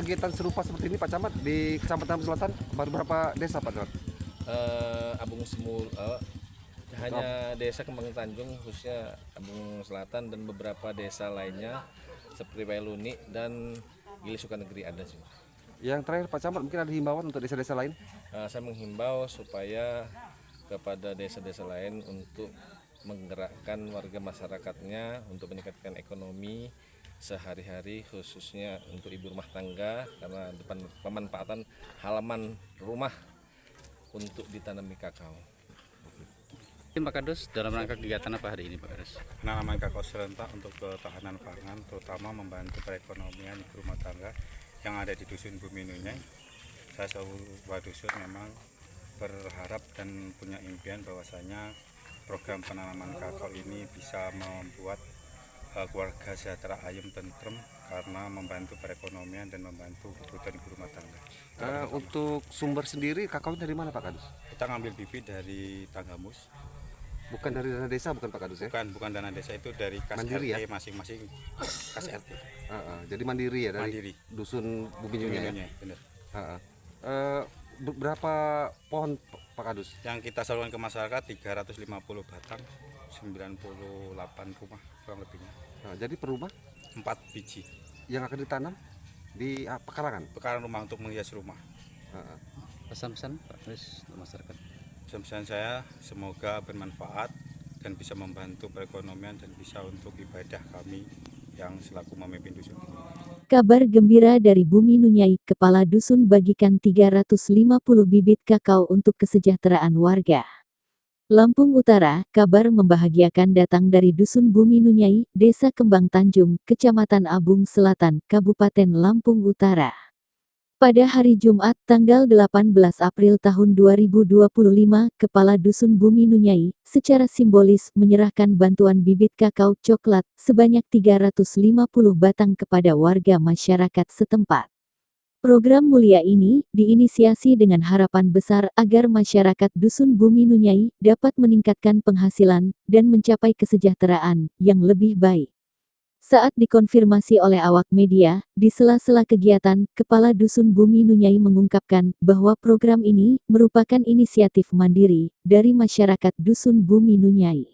kegiatan serupa seperti ini Pak Camat di Kecamatan Selatan? Baru berapa desa Pak Camat? Abung Semul, hanya desa Kembang Tanjung khususnya Abung Selatan dan beberapa desa lainnya seperti Wailuni dan Gili Sukanegeri ada sih. Yang terakhir Pak Camat, mungkin ada himbauan untuk desa-desa lain? Saya menghimbau supaya kepada desa-desa lain untuk menggerakkan warga masyarakatnya untuk meningkatkan ekonomi sehari-hari khususnya untuk ibu rumah tangga karena depan pemanfaatan halaman rumah untuk ditanami kakao. Pak Kadus, dalam rangka kegiatan apa hari ini Pak Kadus? Penanaman kakao serentak untuk ketahanan pangan, terutama membantu perekonomian ibu rumah tangga yang ada di Dusun Bumi Nunyai. Saya sebuah dusun memang berharap dan punya impian bahwasanya program penanaman kakao ini bisa membuat keluarga sejahtera, ayem, tentrem karena membantu perekonomian dan membantu kebutuhan ibu rumah tangga. Untuk sumber sendiri kakao dari mana Pak Kadus? Kita ngambil bibit dari Tanggamus. Bukan dari dana desa bukan Pak Kadus ya? Bukan dana desa, itu dari kas Mandiri, RT ya? Masing-masing kas RT. Jadi mandiri ya dari Mandiri. Dusun Bumi Nunyai. Nunyai, benar. Berapa pohon Pak Kadus? Yang kita salurkan ke masyarakat 350 batang, 98 rumah kurang lebihnya. Jadi per rumah 4 biji yang akan ditanam di pekarangan? pekarangan rumah untuk menghias rumah. Pesan-pesan Pak Kadus untuk masyarakat? Pesan saya semoga bermanfaat dan bisa membantu perekonomian dan bisa untuk ibadah kami yang selaku memimpin dusun ini. Kabar gembira dari Bumi Nunyai, Kepala Dusun bagikan 350 bibit kakao untuk kesejahteraan warga. Lampung Utara, kabar membahagiakan datang dari Dusun Bumi Nunyai, Desa Kembang Tanjung, Kecamatan Abung Selatan, Kabupaten Lampung Utara. Pada hari Jumat, tanggal 18 April tahun 2025, Kepala Dusun Bumi Nunyai, secara simbolis menyerahkan bantuan bibit kakao coklat sebanyak 350 batang kepada warga masyarakat setempat. Program mulia ini diinisiasi dengan harapan besar agar masyarakat Dusun Bumi Nunyai dapat meningkatkan penghasilan dan mencapai kesejahteraan yang lebih baik. Saat dikonfirmasi oleh awak media, di sela-sela kegiatan, Kepala Dusun Bumi Nunyai mengungkapkan bahwa program ini merupakan inisiatif mandiri dari masyarakat Dusun Bumi Nunyai.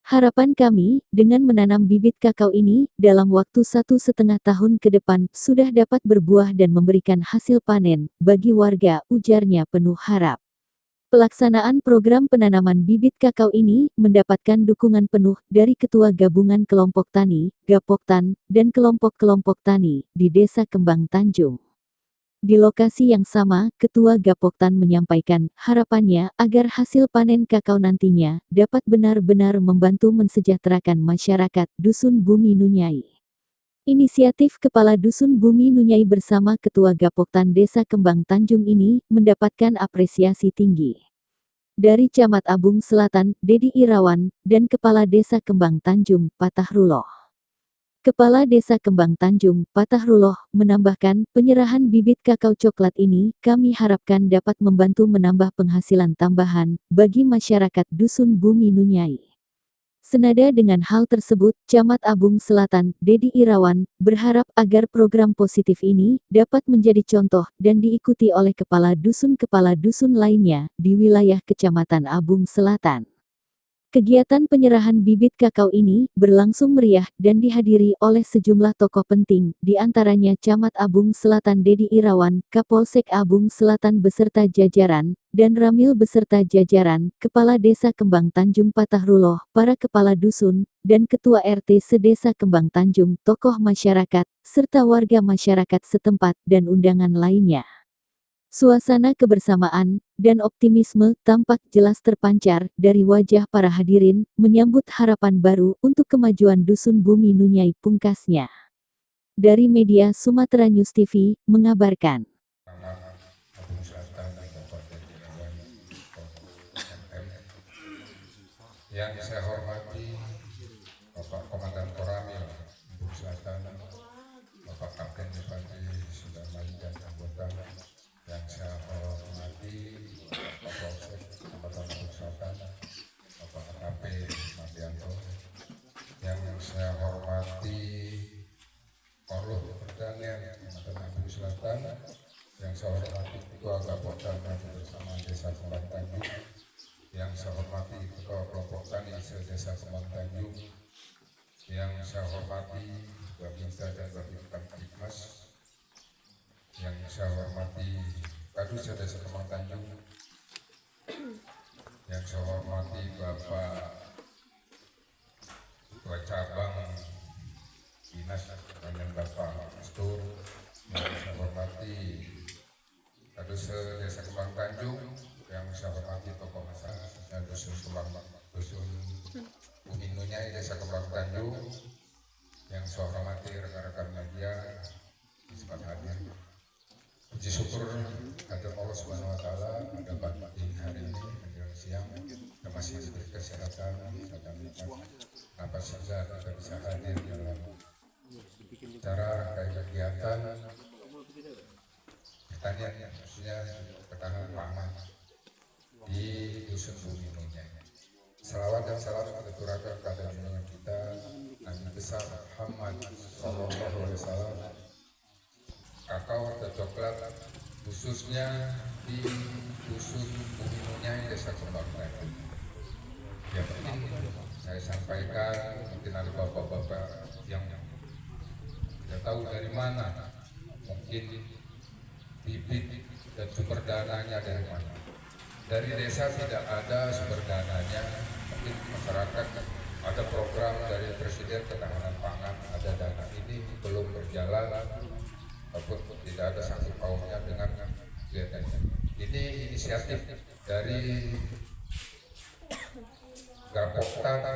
Harapan kami, dengan menanam bibit kakao ini, dalam waktu 1,5 tahun ke depan, sudah dapat berbuah dan memberikan hasil panen, bagi warga, ujarnya penuh harap. Pelaksanaan program penanaman bibit kakao ini mendapatkan dukungan penuh dari Ketua Gabungan Kelompok Tani, Gapoktan, dan kelompok-kelompok tani di Desa Kembang Tanjung. Di lokasi yang sama, Ketua Gapoktan menyampaikan harapannya agar hasil panen kakao nantinya dapat benar-benar membantu mensejahterakan masyarakat Dusun Bumi Nunyai. Inisiatif Kepala Dusun Bumi Nunyai bersama Ketua Gapoktan Desa Kembang Tanjung ini mendapatkan apresiasi tinggi dari Camat Abung Selatan, Dedi Irawan, dan Kepala Desa Kembang Tanjung, Patahruloh. Kepala Desa Kembang Tanjung, Patahruloh, menambahkan penyerahan bibit kakao coklat ini kami harapkan dapat membantu menambah penghasilan tambahan bagi masyarakat Dusun Bumi Nunyai. Senada dengan hal tersebut, Camat Abung Selatan, Dedi Irawan, berharap agar program positif ini dapat menjadi contoh dan diikuti oleh kepala dusun lainnya di wilayah Kecamatan Abung Selatan. Kegiatan penyerahan bibit kakao ini berlangsung meriah dan dihadiri oleh sejumlah tokoh penting, di antaranya Camat Abung Selatan Dedi Irawan, Kapolsek Abung Selatan beserta jajaran, dan Ramil beserta jajaran, Kepala Desa Kembang Tanjung Patahruloh, para kepala dusun, dan Ketua RT Sedesa Kembang Tanjung, tokoh masyarakat, serta warga masyarakat setempat dan undangan lainnya. Suasana kebersamaan dan optimisme tampak jelas terpancar dari wajah para hadirin, menyambut harapan baru untuk kemajuan Dusun Bumi Nunyai, pungkasnya. Dari media Sumatera News TV, mengabarkan. Yang saya hormati Bapak Komandan Koramil Abung Selatan, Bapak Kapten Infanteri Sudarman dan anggota. Yang saya hormati Bapak Polsek Kecamatan Abung Selatan, Bapak AKP Mardianto. Yang saya hormati Korluh Pertanian Kecamatan Ampung Selatan, yang saya hormati Ketua Gapokda bersama Desa Kembang Tanjung, yang saya hormati Ketua Kelompok Tani Desa Kembang Tanjung, yang saya hormati Babinsa dan Babin Kamtipmas, yang saya hormati Kadus Desa Kembang Tanjung, yang saya hormati Bapak Ketua Cabang Dinas dan Bapak Astur, yang saya hormati Kadus Desa Kembang Tanjung, yang saya hormati tokoh masyarakat dusun Bumi Nunyai Desa Kembang Tanjung, yang saya hormati rekan-rekan media di sempat hadir. Puji syukur kepada Allah Subhanahu Wa Taala pada pagi hari ini menjelang siang kita masih diberi kesehatan, kesehatan napas segar, kita bisa hadir dalam cara rangkaian kegiatan pertanian, khususnya ketahanan pangan di dusun Bumi Nunyai. Selawat dan salam tercurahkan kepada junjungan kita Nabi besar Muhammad Sallallahu Alaihi Wasallam. Kakao atau coklat khususnya di dusun Bumi Nunyai Desa Kembang Tanjung. Yang penting saya sampaikan, mungkin ada bapak-bapak yang tidak tahu dari mana, mungkin bibit dan sumber dananya dari mana. Dari desa tidak ada sumber dananya, mungkin masyarakat ada program dari Presiden Ketahanan Pangan, ada dana ini belum berjalan, ataupun tidak ada sangkut pautnya dengan kegiatannya. Ini inisiatif dari Gapokda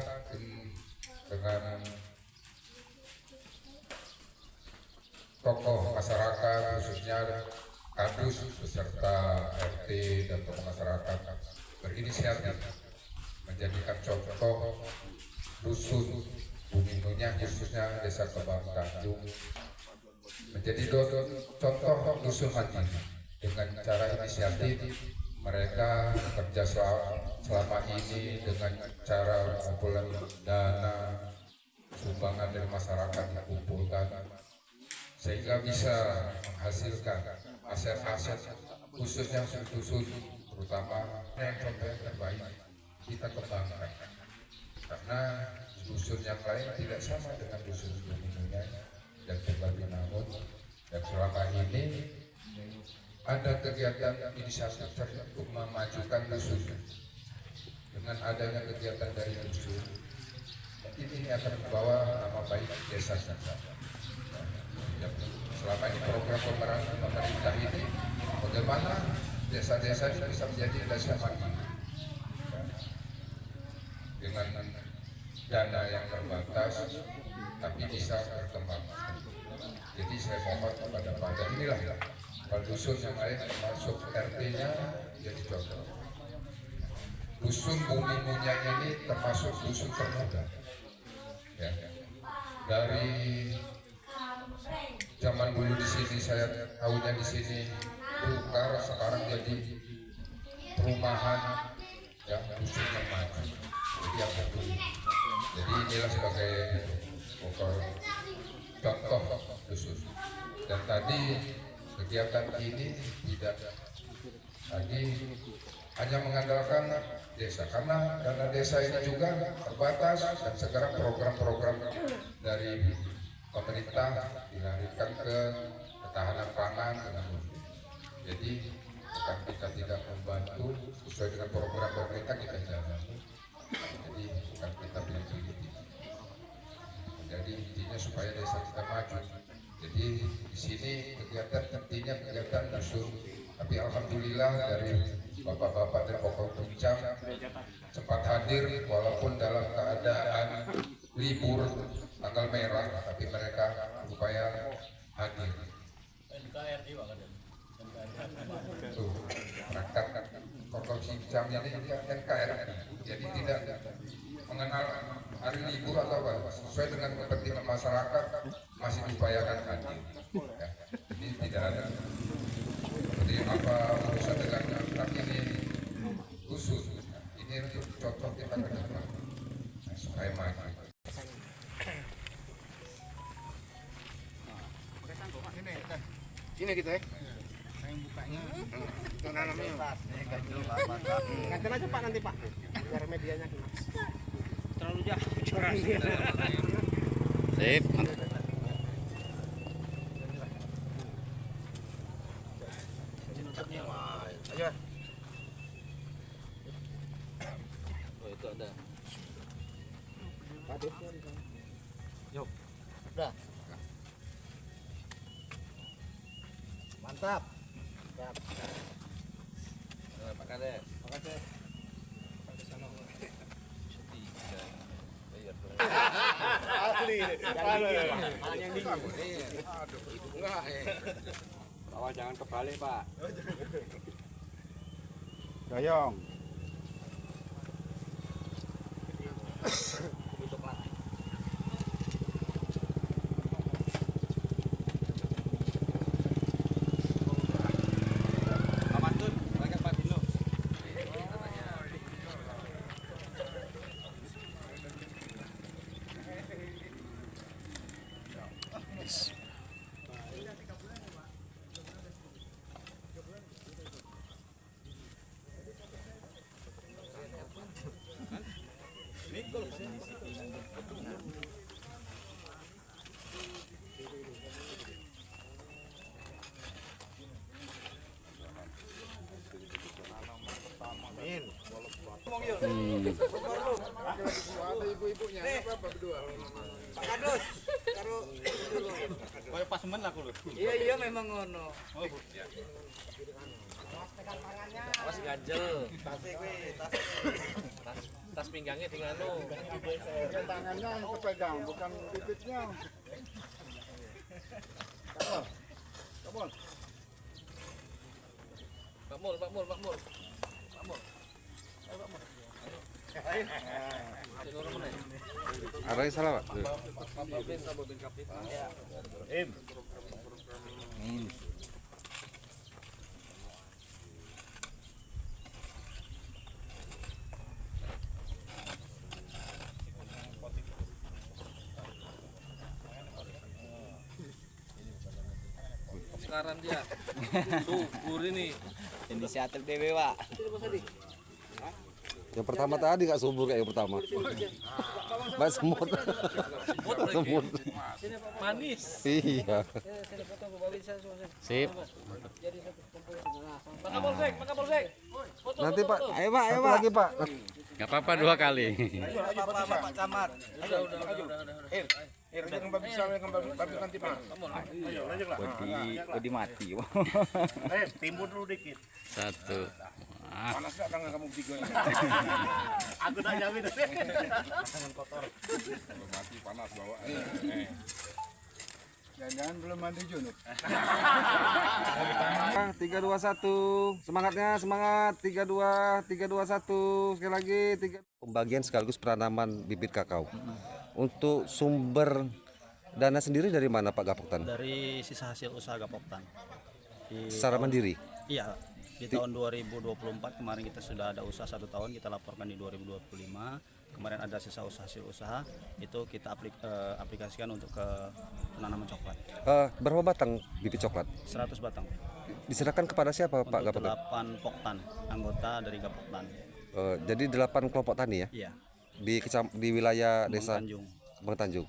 dengan tokoh masyarakat, khususnya Kadus beserta RT dan tokoh masyarakat berinisiatif menjadikan contoh dusun Bumi Nunyai khususnya Desa Kembang Tanjung menjadi contoh dusun mandiri dengan cara inisiatif mereka bekerja selama ini dengan cara kumpulan dana sumbangan dari masyarakat dikumpulkan sehingga bisa menghasilkan aset-aset khususnya dusun terutama yang contoh yang terbaik kita kembangkan karena dusun yang lain tidak sama dengan dusun Bumi Nunyai dan berbagai namun dan selama ini ada kegiatan inisiatif untuk memajukan dusun dengan adanya kegiatan dari dusun mungkin ini akan membawa nama baik desa kita. Selama ini program pemerintah ini bagaimana desa-desa ini bisa menjadi desa mandiri dengan dana yang terbatas tapi bisa berkembang. Jadi saya mohon kepada pada inilah kalau dusun yang lain masuk RT-nya jadi contoh. Dusun Bumi Nunyai ini termasuk dusun termuda. Ya. Dari zaman dulu di sini saya tahunya di sini Bukar, sekarang jadi perumahan yang dusun yang maju. Jadi yang betul. Jadi inilah sebagai contoh dusun. Dan tadi kegiatan ini tidak lagi hanya mengandalkan desa karena dana desa ini juga terbatas dan sekarang program-program dari pemerintah dilarikan ke ketahanan pangan dengan mudah. Jadi bukan kita tidak membantu sesuai dengan program pemerintah kita jalani. Jadi bukan kita pilih-pilih. Jadi intinya supaya desa kita maju. Jadi di sini kegiatan intinya kegiatan dusun. Tapi alhamdulillah dari bapak-bapak dan pokok puncak sempat hadir walaupun dalam keadaan libur tanggal merah, tapi mereka berupaya hadir. Tuh, perangkat pokok puncak ini NKRI. Jadi tidak mengenal hari libur atau apa, sesuai dengan kepentingan masyarakat masih diupayakan hadir. Ya, ini tidak ada. Jadi apa urusan dengan tapi ini khusus. Ini untuk contoh kita ke depan supaya maju. Ini gitu ya. Itu namanya. Ganti aja Pak nanti Pak. Biar medianya kena. Terlalu jauh. Sip, mantap. Ayo. Oh itu ada. Yuk. Udah. Mantap. Pak Kades. Makasih. Asli. Yang dingin. Enggak. Awas jangan kebalik, Pak. Gayong. Pak Kadus, karo Koyo pas men aku lho. iya memang ngono. Awas ganjel. Tas pinggangnya di nganu. Tangannya yang kepegang, bukan bibitnya. Makmur. Arahnya salah, Pak. Sekarang dia. Subur ini. Inisiatif dewe, Pak. Yang pertama tadi nggak subur kayak yang pertama. Mbak semut. Semut. Manis. Iya. Sip. Pak Kapolsek. Nanti Pak. Ayo, Pak, Satu lagi Pak. Enggak apa-apa 2 kali. Pak Camat. Udah. Odi mati. Timbun dulu dikit. 1. Panas nggak tangan kamu tiga? Aku tak jamin. Tangan kotor. Mati panas bawa. Jangan belum mandi Junub. 3, 2, 1. Semangatnya, semangat. 3, 2, 1. Sekali lagi 3. Pembagian sekaligus penanaman bibit kakao. Untuk sumber dana sendiri dari mana Pak Gapoktan? Dari sisa hasil usaha Gapoktan. Secara mandiri. Iya, di tahun 2024 kemarin kita sudah ada usaha 1 tahun, kita laporkan di 2025. Kemarin ada sisa usaha hasil usaha, itu kita aplikasikan untuk ke penanaman coklat. Berapa batang bibit coklat? 100 batang. Diserahkan kepada siapa Pak Untuk Gapoktan? 8 poktan, anggota dari Gapoktan. Jadi 8 kelompok tani ya? Iya, Di wilayah Kembang desa Tanjung. Kembang Tanjung.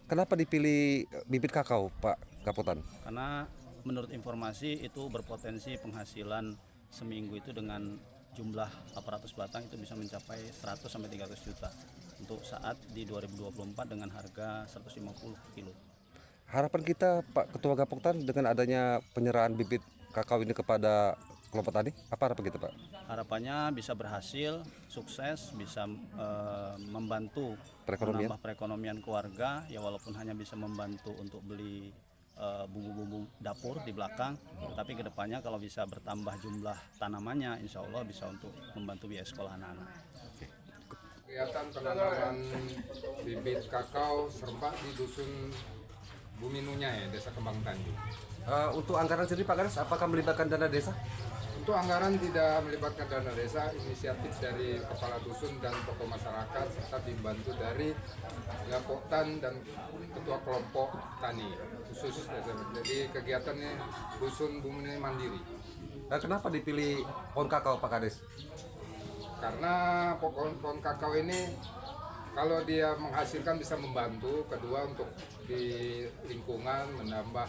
Kenapa dipilih bibit kakao Pak Gapoktan? Karena menurut informasi itu berpotensi penghasilan seminggu itu dengan jumlah 800 batang itu bisa mencapai 100 sampai 300 juta untuk saat di 2024 dengan harga 150 kilo. Harapan kita Pak Ketua Gapoktan dengan adanya penyerahan bibit kakao ini kepada kelompok tani, apa harapan kita Pak? Harapannya bisa berhasil, sukses, bisa membantu Perekonomian? menambah perekonomian keluarga, ya walaupun hanya bisa membantu untuk beli bumbu-bumbu dapur di belakang, tapi kedepannya kalau bisa bertambah jumlah tanamannya, insya Allah bisa untuk membantu biaya sekolah anak-anak. Kegiatan penanaman bibit kakao serba di dusun Bumi Nunyai, Desa Kembang Tanjung. Untuk anggaran sendiri Pak Ganes, apakah melibatkan dana desa? Untuk anggaran tidak melibatkan dana desa, inisiatif dari kepala dusun dan tokoh masyarakat serta dibantu dari Poktan dan ketua kelompok tani khusus. Jadi kegiatannya dusun Bumi Mandiri. Dan kenapa dipilih pohon kakao Pak Kades? Karena pohon kakao ini kalau dia menghasilkan bisa membantu, kedua untuk di lingkungan menambah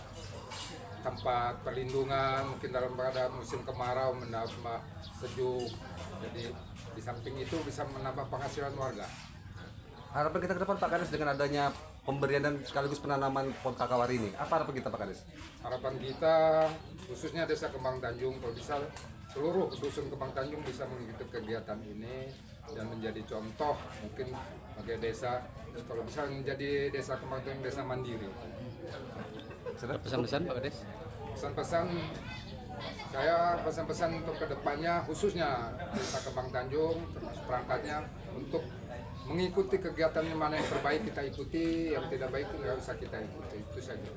tempat perlindungan, mungkin dalam pada musim kemarau menambah sejuk. Jadi di samping itu bisa menambah penghasilan warga. Harapan kita ke depan Pak Kades dengan adanya pemberian dan sekaligus penanaman pohon kakao hari ini, apa harapan kita Pak Kades? Harapan kita khususnya Desa Kembang Tanjung, kalau bisa seluruh dusun Kembang Tanjung bisa mengikuti kegiatan ini dan menjadi contoh mungkin bagi desa, kalau bisa menjadi desa Kembang Tanjung, desa mandiri. Pesan-pesan Pak Kades? Pesan-pesan saya pesan-pesan untuk kedepannya khususnya Desa Kembang Tanjung termasuk perangkatnya untuk mengikuti kegiatan yang mana yang terbaik kita ikuti, yang tidak baik nggak usah kita ikuti, itu saja.